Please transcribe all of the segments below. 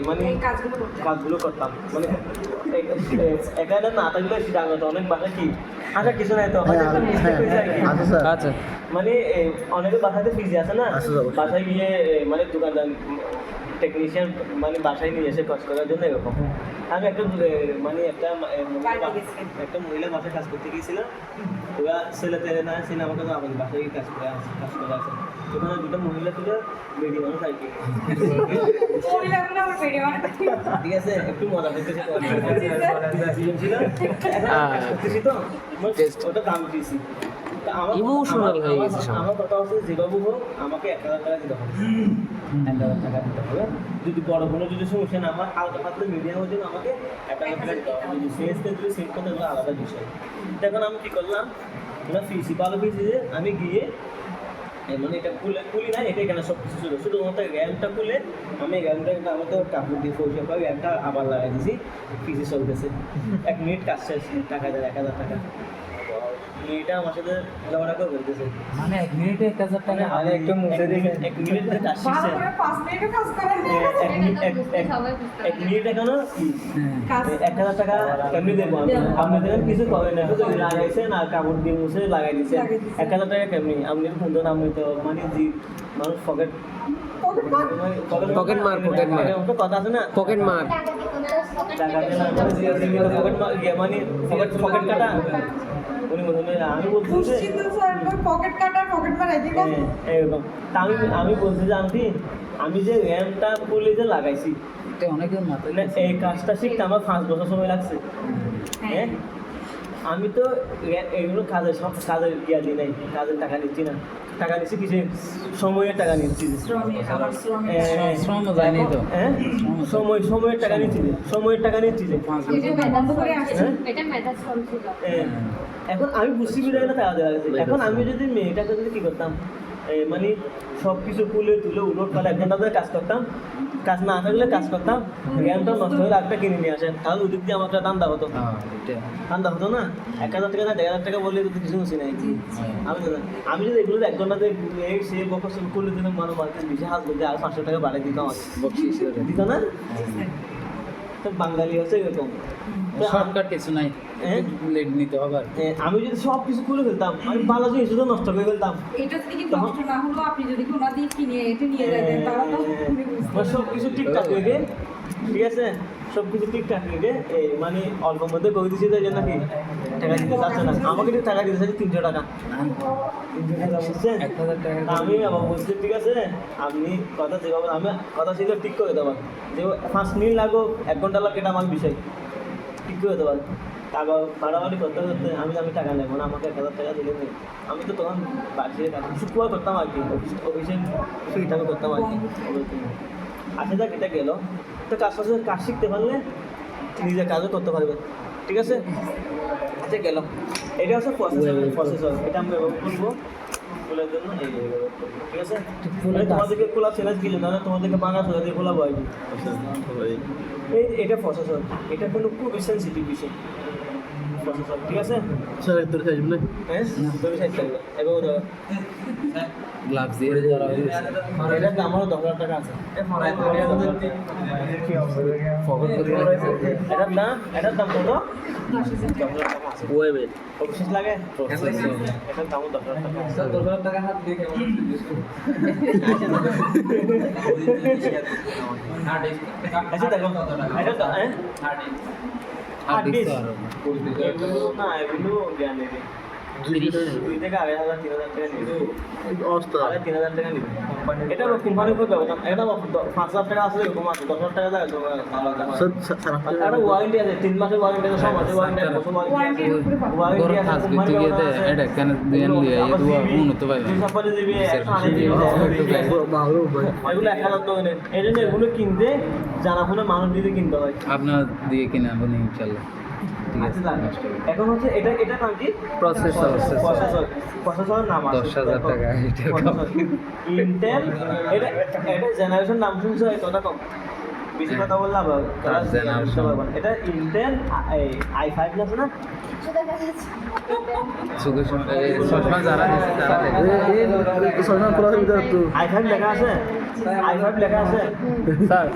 মানে কাজগুলো করতাম মানে এখানে না থাকলে ডাঙাতে অনেক বাসা কি আচ্ছা কিছু নাই তো আচ্ছা মানে অনেকের বাসাতে ফিজি আছে না বাসায় গিয়ে মানে দোকানদার টেকনিশিয়ান মানে বাসায় নিয়ে এসে কাজ করার জন্য এরকম আমি একটা মানে একটা মহিলা বাসায় কাজ করতে গিয়েছিলাম ওরা ছেলে তেলে না ছিল আমাকে তো আমাদের বাসায় কাজ করে আছে ওখানে দুটো মহিলা ছিল বেডি মানুষ আর কি ঠিক আছে একটু মজা করতেছি তো ওটা দাম দিয়েছি ইমোশনাল হয়ে গেছে আমার কথা হচ্ছে যেভাবে হোক আমাকে 1,000 টাকা দিতে হবে 1,000 টাকা দিতে হবে যদি বড় কোনো যদি সমস্যা না হয় হালকা পাতলা মিডিয়াম হয়ে যাবে আমাকে 1,000 টাকা দিতে হবে যদি সেন্সতে যদি সেট করতে হবে আলাদা বিষয় তখন আমি কী করলাম ওরা ফিসি ভালো ফিসি আমি গিয়ে মানে এটা খুলি না এটা এখানে সব কিছু ছিল শুধুমাত্র র্যামটা খুলে আমি র্যামটা আমি তো কাপড় দিয়ে পরিষ্কার করে র্যামটা আবার লাগাই দিয়েছি ফিসি চলতেছে 1 মিনিট কাজ শেষ টাকা দেয় 1,000 টাকা এটা আমার সাথে ঝগড়া করে বলতেছে মানে 1 মিনিটে 1,000 টাকা আরে একটু মুছে দিকে 1 মিনিটে কাজ শেষ 5 মিনিটে কাজ করেন 1 মিনিট এখনো 1,000 টাকা কেমনি দেবো আপনি দেবেন কিছু করেন না শুধু লাগাইছে না কাপড় দিয়ে মুছে লাগাই দিছে 1,000 টাকা কেমনি আপনি সুন্দর আপনি তো মানে জি মানুষ পকেট মার কথা আছে না পকেট মার টাকা দিয়ে না পকেট মার মানে পকেট কাটা উনি বলছেন আমি বলছি পকেট কাটার পকেট মার এরকম তা আমি বলছি যে আমি যে র্যামটা খুলে যে লাগাইছি অনেকের মাথায় এই কাজটা শিখতে আমার 5 বছর সময় লাগছে হ্যাঁ আমি তো এগুলো কাজের সব কাজের ইয়া দিই নাই কাজের টাকা নিচ্ছি না টাকা নিচ্ছি কিছু সময়ের টাকা নিচ্ছি সময়ের টাকা নিচ্ছি সময়ের টাকা নিচ্ছি যে এখন আমি বুঝতে পেরে না টাকা দেওয়া গেছে এখন আমি যদি মেয়েটাকে যদি কী করতাম মানে সব কিছু খুলে তুলে উলট পালে 1 ঘন্টা ধরে কাজ করতাম কাজ না থাকলে কাজ করতাম জ্ঞানটা নষ্ট হলে একটা কিনে নিয়ে আসেন তাহলে ওদিক দিয়ে আমার একটা ধান্দা হতো না 1,000 টাকা না 1,500 টাকা বললে তো কিছু বুঝি নাই আমি যদি এগুলো 1 ঘন্টাতে সে বকস করলে দিলে মানুষ মার্কেট বেশি হাত বলতে আর 500 টাকা বাড়াই দিতাম দিত না তো বাঙালি হচ্ছে এরকম শর্টকাট কিছু নাই লেট নিতে হবে আমি যদি সব কিছু খুলে ফেলতাম আমি ভালো জিনিস শুধু নষ্ট করে ফেলতাম এটা যদি নষ্ট না হলো আপনি যদি কোনো দিক কিনে এটা নিয়ে যেতেন তাহলে তো সব কিছু ঠিকঠাক রেখে ঠিক আছে সব কিছু ঠিকঠাক রেখে মানে অল্প মধ্যে করে দিচ্ছি তাই জন্য কি টাকা দিতে চাচ্ছে না আমাকে যদি টাকা দিতে চাচ্ছি 300 টাকা 300 টাকা বুঝছেন 1,000 টাকা আমি আবার বলছি ঠিক আছে আপনি কথা যেভাবে আমি কথা ছিল ঠিক করে দেবেন যে 5 মিনিট লাগো 1 ঘন্টা লাগে এটা আমার বিষয় ঠিক করে দেবেন টাকা বাড়াবাড়ি করতে করতে আমি টাকা নেবো না আমাকে 1,000 টাকা দিলে নেই আমি তো তখন বাড়িতে শুক্রবার করতাম আর কি অফিসে ফ্রিটা আমি করতাম আর কি আচ্ছা যাক এটা গেল তো কাজ শিখতে পারলে নিজের কাজও করতে পারবে ঠিক আছে আচ্ছা গেল এটা হচ্ছে প্রসেসর এটা আমি ব্যবহার করবো ফুলের জন্য ঠিক আছে তোমাদেরকে খোলা চ্যালেঞ্জ কিনে না তোমাদেরকে বাংলা সোজা দিয়ে খোলা বয় এটা প্রসেসর এটা কোনো খুব সেন্সিটিভ বিষয় প্রসেসর ঠিক আছে স্যার একটু সাইজ বলে হ্যাঁ তুমি সাইজ থাকবে এবং গ্লাভস দিয়ে ধরা হয়েছে এটার দাম হলো 10,000 টাকা আছে এটার দাম কত 10,000 টাকা আছে ওয়েবে অবশেষ লাগে এটার দাম 10,000 টাকা আছে 10,000 টাকা হাত দিয়ে কেমন আচ্ছা দেখো এটা তো হ্যাঁ হাত দিতে না এগুলো জ্ঞান নেবে 2 থেকে 2,500 3,000 টাকা নেবে অবস্থা 3,000 টাকা নেবে এটা কোম্পানির উপর ব্যবধান এটা 5,000 টাকা আসলে এরকম আছে 10,000 টাকা দেয় আর ওয়ারেন্টি আছে 3 মাসের ওয়ারেন্টি আছে 6 মাসের ওয়ারেন্টি আছে বছর ওয়ারেন্টি আছে কোম্পানি গিয়ে এটা কেন দেন লিয়ে এই দুয়া উন্নত পাই সরকারি দিবে এগুলো 1,000 টাকা নেন এই জন্য এগুলো কিনতে জানাশোনা মানুষ দিয়ে কিনতে হয় আপনার দিয়ে কিনে আপনি ইনশাআল্লাহ ঠিক আছে এখন হচ্ছে এটা নাম কি প্রসেসর নাম আছে 10,000 টাকা ইন্টেল এটা জেনারেশন নাম শুনছো এই কথা কম বেশি কথা বললাম Third generation. এটা ইন্টেল i5 আছে না চশমা যারা দিচ্ছে তারা দেখে। সলমান প্লাসের ভিতরে তো i5 লেখা আছে i5 লেখা আছে স্যার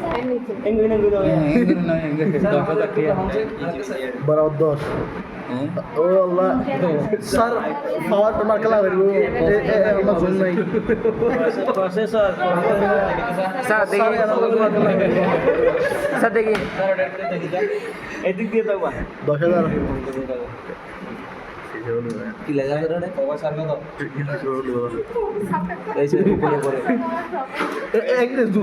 ইংরেজি ইংরেজি 10,000 টাকা। বরাবর 10 হ্যাঁ? ও আল্লাহ স্যার পাওয়ার তোমার খেলা করবো আমার জন্য নাই প্রসেসর স্যার দেখি স্যার দেখি এদিক দিয়ে দেখবা 10,000 কি লেখা আছে রে?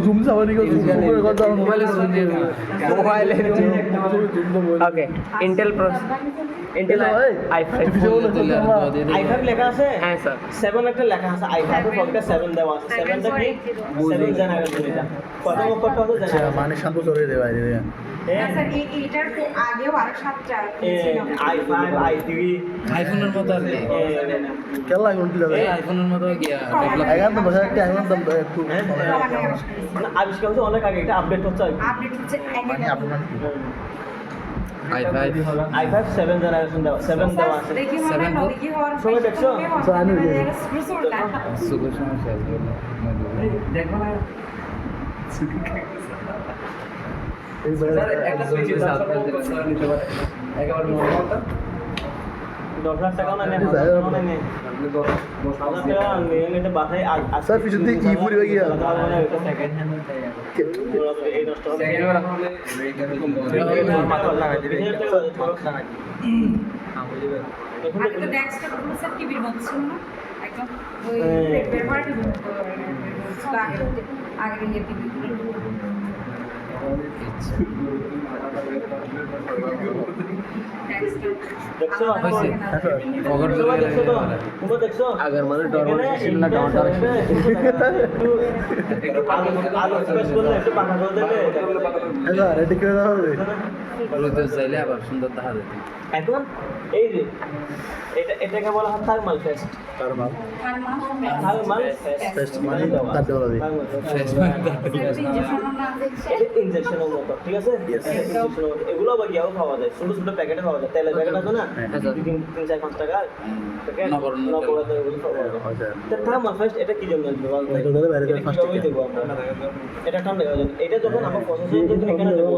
জুম সাবানি কো জুম করে কথা মোবাইলে জুম দিয়ে দিবি। মোবাইলে ওকে ইন্টেল ইন্টেল i5 i5 লেখা আছে হ্যাঁ স্যার 7 একটা লেখা আছে i5 এর ফর্মটা 7 দেওয়া আছে 7টা কি 7 জেনারেশন এটা প্রথম অক্ষরটা হলো জেনারেশন মানে শান্ত চলে রে ভাই রে হ্যাঁ স্যার এইটার আগেও আরো 7টা i5 i3 আইফোনের মতো আর কি। কেলা কোন কি লাগে আইফোনের মতো গিয়া ডেভেলপ। এখন তো বসে একটা এখন তো একটু মানে আবিষ্কার হচ্ছে অনেক আগে এটা আপডেট হচ্ছে আর কি। আপডেট হচ্ছে মানে আপনার i5 i5 7 জেনারেশন দেওয়া 7 দেওয়া আছে দেখি মনে Seven Pro? দেখি হওয়ার সবাই দেখছো? জানি রে। সুপার সমস্যা আছে দেখো না এই ভাই একেবারে 10,000 টাকা না নেই 10,000 টাকা না নেই 10,000 টাকা নিয়ে এটা বাসায় স্যার পিছন দিয়ে ই পুরি হয়ে গিয়া সেকেন্ড হ্যান্ড এই নষ্ট হবে আগে তো ডেস্কটপ গুলো স্যার টিভির মতো ছিল না একদম ওই পেপার টিভি আগে ইয়ে টিভি দেখছো হয়েছে। পকেট তোমরা ধরে দেখছো তো তোমরা দেখছো আগের মানে ডরমন ছিল না ডাউনটার একটু আলো স্পেস করলে একটু পাখা করে দেবে আচ্ছা রেডি করে দাও রে ব্লুটুথ চাইলে আবার সুন্দর দেখা যেত। এখন এই যে এটাকে বলা হয় thermal fest caramel thermal test মানে তার দেওয়া দি ইনজেকশনের মতো ঠিক আছে ইনজেকশনের মতো এগুলো আবার ইয়াও পাওয়া যায় ছোট ছোট প্যাকেটে পাওয়া যায় তেলের প্যাকেট আছে না 3-4-5 টাকা প্যাকেট নবরত্ন তেল। নবরত্ন এগুলো পাওয়া যায় আচ্ছা থার্মাল ফেস্ট এটা কি জন্য দিবে বল এটা ধরে বাইরে এটা কিভাবে দেবো আমরা? এটা ঠান্ডা হয়ে যাবে এটা যখন আমরা প্রসেসর যখন এখানে দেবো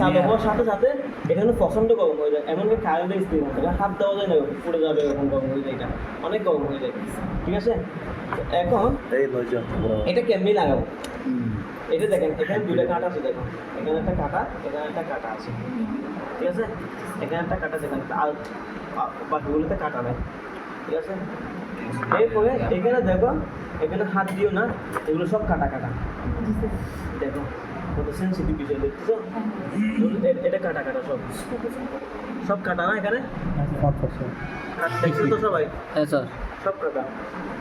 চালু হওয়ার সাথে সাথে এখানে পছন্দ গরম হয়ে যায় এমনকি কারেন্টের স্পিড আছে হাত দেওয়া যায় না পুড়ে যাবে এরকম গরম হয়ে যায় এটা অনেক গরম হয়ে যায় ঠিক আছে এখন এই নয়জন এটা কেমনি লাগাবো এটা দেখেন এখানে দুইটা কাটা আছে দেখুন এখানে একটা কাটা এখানে একটা কাটা আছে ঠিক আছে এখানে একটা কাটা আছে, এখানে একটা আর বাকিগুলোতে কাটা নেই ঠিক আছে এরপরে এখানে দেখো এখানে হাত দিও না এগুলো সব কাটা কাটা দেখো কত সেন্সিটিভ বিষয় দেখছো এটা কাটা কাটা সব সব কাটা না এখানে দেখছো তো সবাই হ্যাঁ স্যার সব কাটা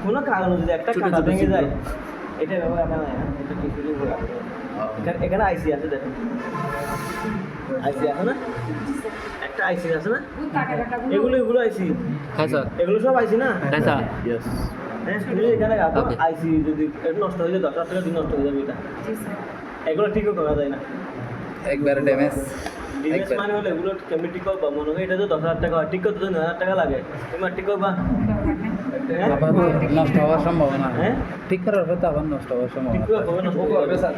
কোনো কারণে যদি একটা কাটা ভেঙে যায় এটা ব্যবহার রাখা যায় না এটা কিছু এখানে আইসি আছে দেখুন আইসি আছে না একটা আইসি আছে না এগুলো আইসি হ্যাঁ স্যার এগুলো সব আইসি না হ্যাঁ স্যার ইয়েস হ্যাঁ তুমি এখানে রাখো Okay. আইসি যদি এটা নষ্ট হয়ে যায় 10,000 টাকা দিন নষ্ট হয়ে যাবে এটা এগুলো ঠিকও করা যায় না একবারে ড্যামেজ। বিজনেস মানে হলে এগুলো কেমনি ঠিক করবা মনে হয় এটা তো 10,000 টাকা হয় ঠিক করতে তো 9,000 টাকা লাগে তুমি ঠিক করবা হ্যাঁ? আবার নষ্ট হওয়ার সম্ভাবনা। হ্যাঁ ঠিক করার পর তো আবার নষ্ট হওয়ার ঠিক সম্ভাবনা। করে কবে নষ্ট হবে স্যার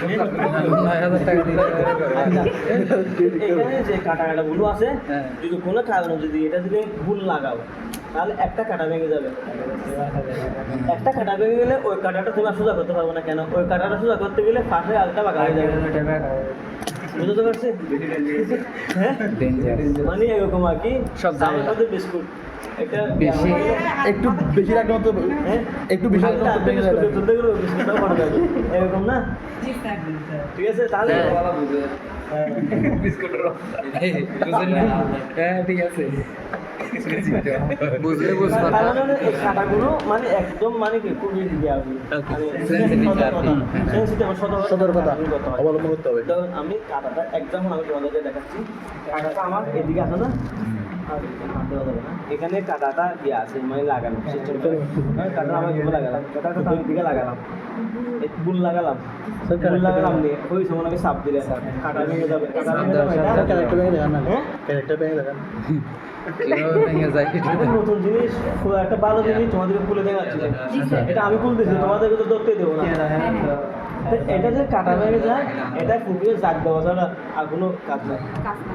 9,000 টাকা দিলে এখানে যে কাটাগুলো আছে হ্যাঁ। যদি কোনো কারণে যদি এটা যদি ভুল লাগাও তাহলে একটা কাটা ভেঙে যাবে একটা কাটা ভেঙে গেলে ওই কাটাটা তুমি আর সোজা করতে পারবে না কেন ওই কাটাটা সোজা করতে গেলে পাশে আলটা বাঁকা হয়ে যাবে বুঝতে পারছি হ্যাঁ ডেঞ্জার। মানে এরকম আর কি সব চায়ের মধ্যে বিস্কুট এটা বেশি একটু বেশি রাখতে মতো হ্যাঁ একটু বেশি রাখতে মতো ভেঙে যাবে বিস্কুট তুলতে গেলে বিস্কুটটাও পড়ে যাবে এরকম না জি স্যার ঠিক আছে তাহলে এই, বুঝলেন না? হ্যাঁ ঠিক আছে বুঝলে বুঝতে তার মানে এই কাটাগুলো মানে একদম মানে কি খুবই সতর্কতা অবলম্বন করতে হবে আমি কাটাটা একদম আমি তোমাদেরকে দেখাচ্ছি কাটাটা আমার এদিকে আছে না এখানে কাটাটা ইয়ে আছে মানে লাগানো সিস্টেম কাটা আমার এগুলো লাগালাম কাটাটা তার দিকে লাগালাম বুল লাগালাম বুল লাগালাম দিয়ে ওই সময় আমাকে সাপ দিলে কাটা ভেঙে যাবে কাটা ভেঙে যাবে স্যার ক্যারেক্টার ভেঙে দেখান না হ্যাঁ? ক্যারেক্টার ভেঙে দেখান কিভাবে ভেঙে যায় একটা নতুন জিনিস একটা ভালো জিনিস তোমাদেরকে খুলে দেখাচ্ছি এটা আমি খুলতেছি তোমাদেরকে তো ধরতে দেবো না তো এটা যে কাটা ভেঙে যায় এটা ফুটিয়ে জাগ দেওয়া ছাড়া আর কোনো কাজ নাই কাজ না।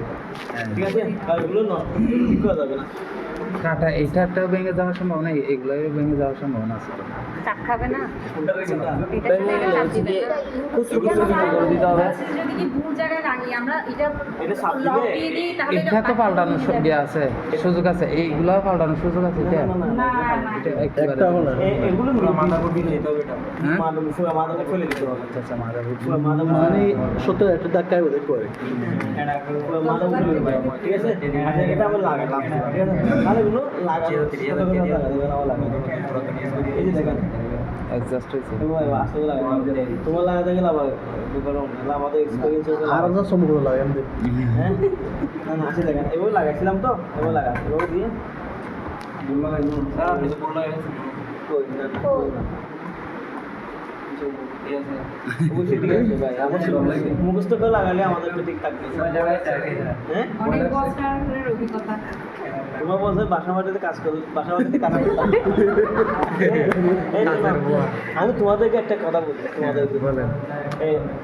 ঠিক আছে আর এগুলো নষ্ট ঠিক করা যাবে না কাটা এইটা একটা ভেঙে যাওয়ার সম্ভাবনা এগুলো ভেঙে যাওয়ার সম্ভাবনা আছে চাপ খাবে না এটা ভেঙে গেলে হচ্ছে কি কুচকুচি করে দিতে হবে। যদি কি ভুল জায়গায় লাগিয়ে আমরা এটা এটা সাপ লক দিলে দিয়ে দিই তাহলে এটা তো পাল্টানোর ইয়ে আছে সুযোগ আছে এইগুলো পাল্টানোর সুযোগ আছে এটা না না এটা একটা হলো না এগুলো মাথা করতে দিতে হবে এটা হ্যাঁ? মাথা ফেলে দিতে হবে আচ্ছা মাথা পুরো মাথা মানে সত্যি একটা ধাক্কায় ওদের করে পুরো মাথা ফেলে দিতে হবে ঠিক আছে আচ্ছা এটা আমরা লাগালাম ঠিক আছে তাহলে এগুলো লাগানো এই যে দেখেন অ্যাডজাস্ট হয়েছে আসলে লাগানো তোমার লাগাতে গেলে আবার আমাদের এক্সপিরিয়েন্স হচ্ছে আর আমরা সমুদ্র লাগান হ্যাঁ না না আসে দেখেন এবার লাগাইছিলাম তো এবার লাগা এবার দিয়ে বুল লাগাই স্যার আপনি তো বুল লাগাইছেন কই না না কই না অবশ্যই ঠিক আছে ভাই আমার মুখস্থ করে লাগালে আমাদের ঠিক থাকবে হ্যাঁ অনেক বছরের অভিজ্ঞতা তোমার বলছে বাসা বাড়িতে কাজ করো বাসা বাড়িতে কাজ করো আমি তোমাদেরকে একটা কথা বলছি তোমাদেরকে বলেন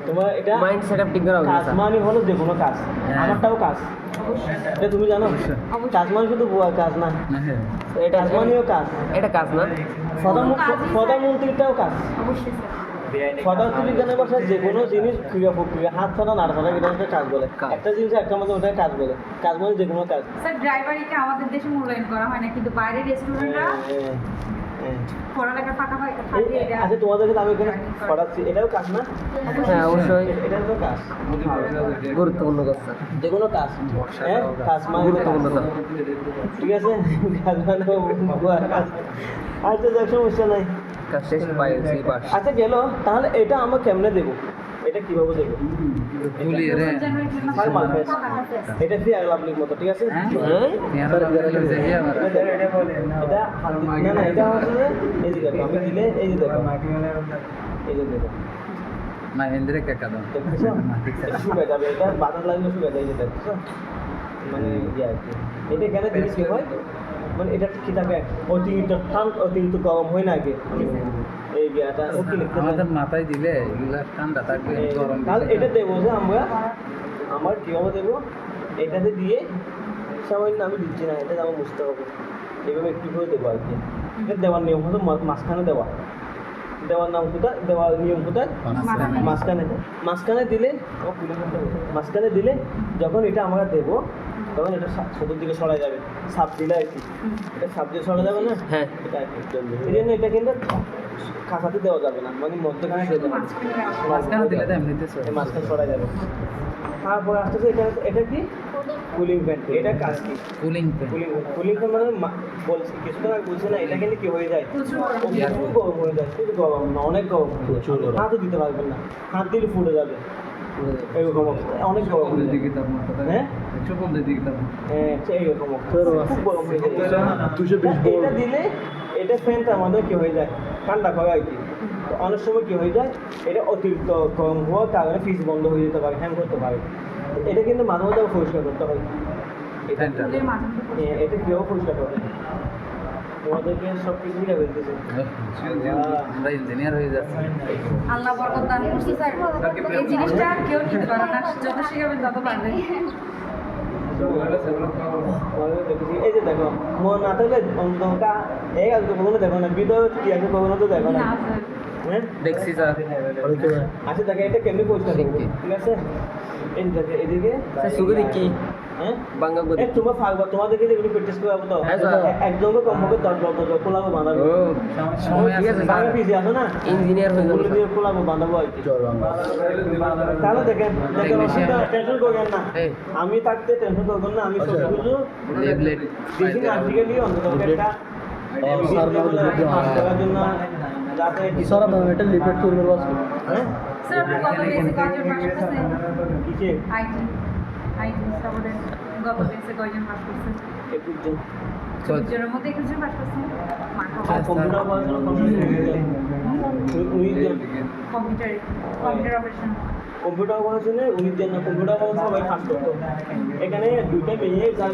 তোমার এটা মাইন্ড সেটআপ ঠিক করা কাজ হবে মানে হলো যে কোনো কাজ আমারটাও কাজ এটা তুমি জানো কাজ মানে শুধু কাজ না হ্যাঁ এটা কাজ মানেও কাজ এটা কাজ না প্রধানমন্ত্রীটাও কাজ অবশ্যই স্যার পদার্থবিজ্ঞানের ভাষায় যে কোনো জিনিস ক্রিয়া প্রক্রিয়া হাত ছাড়া নাড়া ছাড়া এটা হচ্ছে কাজ বলে কাজ। একটা জিনিস একটা মধ্যে ওটাই কাজ বলে কাজ মানে যে কোনো কাজ স্যার ড্রাইভারিকে আমাদের দেশে মূল্যায়ন করা হয় না কিন্তু বাইরের রেস্টুরেন্টরা পড়ালেখা ফাঁকা এটা আচ্ছা তোমাদেরকে তো আমি এখানে পড়াচ্ছি এটাও কাজ না হ্যাঁ অবশ্যই এটা তো কাজ গুরুত্বপূর্ণ কাজ স্যার যে কোনো কাজ হ্যাঁ কাজ মানে গুরুত্বপূর্ণ কাজ। ঠিক আছে কাজ মানে কাজ আচ্ছা দেখ সমস্যা নাই কাজ শেষ পাইছি পাস আচ্ছা গেল তাহলে এটা আমরা কেমনে দেবো এটা কিভাবে দেবো ফুলিয়ে রে ফাইভ মার্কস এটা ফি আগলাবলির মতো ঠিক আছে হ্যাঁ হ্যাঁ এটা না না এটা হচ্ছে যে এই যে দেখো আমি দিলে এই যে দেখো এই যে দেখো মহেন্দ্রে কাকা দাও দেখছো এটা শুকায় যাবে এটা বাতাস লাগলে শুকায় যায় এই যে দেখছো মানে ইয়ে আর কি এটা এখানে দিলে কি হয় মানে এটা কি থাকে অতিরিক্ত ঠান্ডা অতিরিক্ত গরম হয় না আগে এই গিয়াটা ও কি লিখতে আমাদের মাথায় দিলে এগুলা ঠান্ডা থাকবে গরম তাহলে এটা দেবো যে আমরা আমার কীভাবে দেবো এটাতে দিয়ে সামান্য আমি দিচ্ছি না এটা আমার বুঝতে হবে এইভাবে একটু করে দেবো আর কি এটা দেওয়ার নিয়ম হলো মাঝখানে দেওয়া দেওয়ার নাম কোথায় দেওয়ার নিয়ম কোথায় মাঝখানে মাঝখানে দিলে মাঝখানে দিলে যখন এটা আমরা দেবো তখন এটা চতুর্দিকে সরা যাবে সাপ দিলে আর কি এটা সাপ দিয়ে সরা যাবে না হ্যাঁ এটা আর কি এই জন্য এটা কিন্তু খাঁচাতে দেওয়া যাবে না মানে মধ্যখানে দেওয়া যাবে মাঝখানে দিলে তো এমনিতে চলে। এই মাঝখানে সরা যাবে তারপরে আসতেছে এটা এটা কি কুলিং ফ্যান এটা কাজ কি কুলিং ফ্যান কুলিং ফ্যান মানে বলছি কিছুক্ষণ আগে বলছে না এটা কিন্তু কি হয়ে যায় প্রচুর গরম হয়ে যায় শুধু গরম না অনেক গরম হাতও দিতে পারবেন না হাত দিলে ফুটে যাবে এইরকম অবস্থা। অনেক গরম হয়ে যায়। হ্যাঁ এইরকম অবস্থা। খুব গরম হয়ে যায় 220 এটা দিলে এটা ফ্যানটা আমাদের কি হয়ে যায় ঠান্ডা করে আর কি তো অনেক সময় কি হয়ে যায় এটা অতিরিক্ত গরম হওয়ার কারণে ফ্রিজ বন্ধ হয়ে যেতে পারে হ্যাং করতে পারে তো এটা কিন্তু মাঝে মাঝে পরিষ্কার করতে হয় ফ্যানটা এটা কীভাবে পরিষ্কার করে তোমাদেরকে সব কিছু মিলে ফেলতেছে আমরা ইঞ্জিনিয়ার হয়ে যাচ্ছি আল্লাহ বরকত দান করছে স্যার এই জিনিসটা কেউ নিতে পারে না যত শিখাবেন তত পারবেন এই যে দেখো মন না থাকলে অন্ধকা এই আজকে কখনো দেখো না ভিডিও কি আছে কখনো তো দেখো না না স্যার হ্যাঁ দেখছি স্যার আচ্ছা দেখো এটা কেমনি পরিষ্কার করবো ঠিক আছে এই যে দেখো এদিকে স্যার সুগরি কি হ্যাঁ বাঙ্গা গরি তোমার ফাঁকবা তোমাদেরকে এগুলো প্র্যাকটিস করাবো তো হ্যাঁ, স্যার। একজনকে কমপক্ষে 10 খোলাবো বাঁধাবো ও সময় ঠিক আছে আছে, বাংলা পিসি আছে না ইঞ্জিনিয়ার হয়ে ওগুলো যাবে দিয়ে খোলাবো বাঁধাবো আর কি জয় বাংলা তাহলে দেখেন টেনশন করবেন না এই। আমি থাকতে টেনশন করবেন না আমি সব কিছু লেবলেট দেখি আর্টিকেলই অন্তত একটা স্যার দেওয়ার জন্য যাতে স্যার আপনার এটা লিপেট করবে আজকে হ্যাঁ স্যার আপনি গত বেসে কয়জন পাস করছেন কিসে আইটি আইটি সাবজেক্ট গত বেসে কয়জন পাস করছেন 21 জন। জনের মধ্যে 21 জন পাস করছেন আর কম্পিউটার পড়াশোনা করছে 19 জন। কম্পিউটার অপারেশন কম্পিউটার পড়াশোনা 19 জন না, কম্পিউটার পড়াশোনা সবাই ফার্স্ট করতো। এখানে দুইটা মেয়ে যা